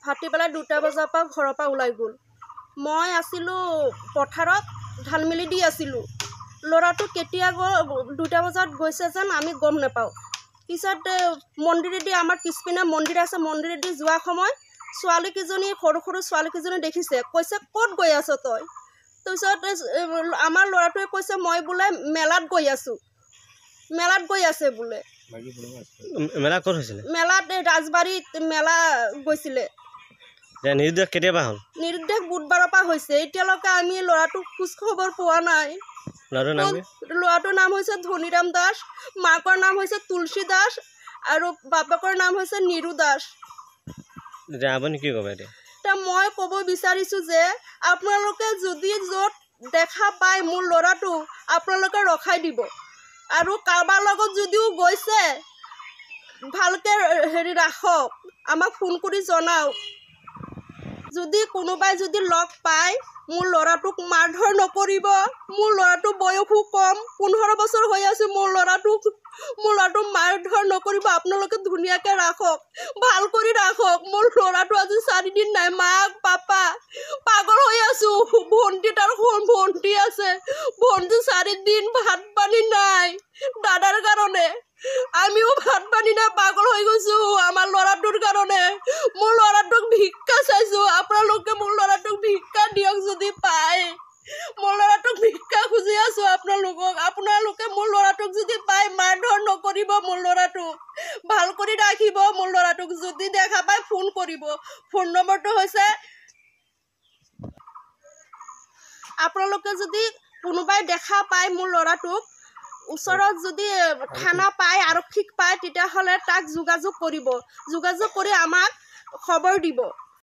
ভাটিবেলা 2টা বজাৰ পৰা ঘৰৰ পৰা ওলাই গ'ল। মই আছিলোঁ পথাৰত ধান মেলি দি আছিলোঁ। ল'ৰাটো কেতিয়া 2টা বজাত গৈছে যেন আমি গম নাপাওঁ। পিছত মন্দিৰেদি আমাৰ পিছপিনে মন্দিৰ আছে, মন্দিৰেদি যোৱা সময় ছোৱালীকেইজনী সৰু সৰু ছোৱালীকেইজনী দেখিছে, কৈছে ক'ত গৈ আছ তই? তাৰপিছত আমাৰ ল'ৰাটোৱে কৈছে মই বোলে মেলাত গৈ আছোঁ, মেলাত গৈ আছে বোলে। মেলা ক'ত হৈছিলে? মেলাত ৰাজবাৰীত মেলা গৈছিলে। নিৰুদ্দেশ কেতিয়াবা হ'ল? নিৰুদ্দেশ বুধবাৰৰ পৰা হৈছে। এতিয়ালৈকে আমি ল'ৰাটোক খোজ খবৰ পোৱা নাই। ল'ৰাটোৰ নাম হৈছে ধনীৰাম দাস, মাকৰ নাম হৈছে তুলসী দাস আৰু বাপেকৰ নাম হৈছে নিৰু দাস। আপুনি কি ক'ব এতিয়া? মই ক'ব বিচাৰিছোঁ যে আপোনালোকে যদি য'ত দেখা পায় মোৰ ল'ৰাটো আপোনালোকে ৰখাই দিব, আৰু কাৰোবাৰ লগত যদিও গৈছে ভালকৈ ৰাখক, আমাক ফোন কৰি জনাওক। যদি কোনোবাই যদি লগ পায় মোৰ ল'ৰাটোক মাৰধৰ নকৰিব। মোৰ ল'ৰাটো বয়সো কম, 15 বছৰ হৈ আছে। মোৰ ল'ৰাটোক মাৰধৰ নকৰিব। আপোনালোকে ধুনীয়াকৈ ৰাখক, ভাল কৰি ৰাখক। মোৰ ল'ৰাটো আজি 4 দিন নাই। মাক পাপা পাগল হৈ আছোঁ। ভণ্টি আছে, ভণ্টি 4 দিন ভাত পানী নাই দাদাৰ কাৰণে। আমিও ভাত পানী নাই, পাগল হৈ গৈছোঁ আমাৰ ল'ৰাটোৰ কাৰণে। মোৰ ল'ৰাটোক ভিক্ষা চাইছোঁ, আপোনালোকে মোৰ ল'ৰাটোক ভিক্ষা দিয়ক যদি পায়। মোৰ ল'ৰাটোক ভিক্ষা খুজি আছোঁ আপোনালোকে মোৰ ল'ৰাটোক যদি পায় মাৰধৰ নকৰিব। মোৰ ল'ৰাটোক ভাল কৰি ৰাখিব। মোৰ ল'ৰাটোক যদি দেখা পায় ফোন কৰিব। ফোন নম্বৰটো হৈছে, আপোনালোকে যদি কোনোবাই দেখা পায় মোৰ ল'ৰাটোক, ওচৰত যদি থানা পায়, আৰক্ষীক পায়, তেতিয়াহ'লে তাক যোগাযোগ কৰিব। যোগাযোগ কৰি আমাক খবৰ দিব।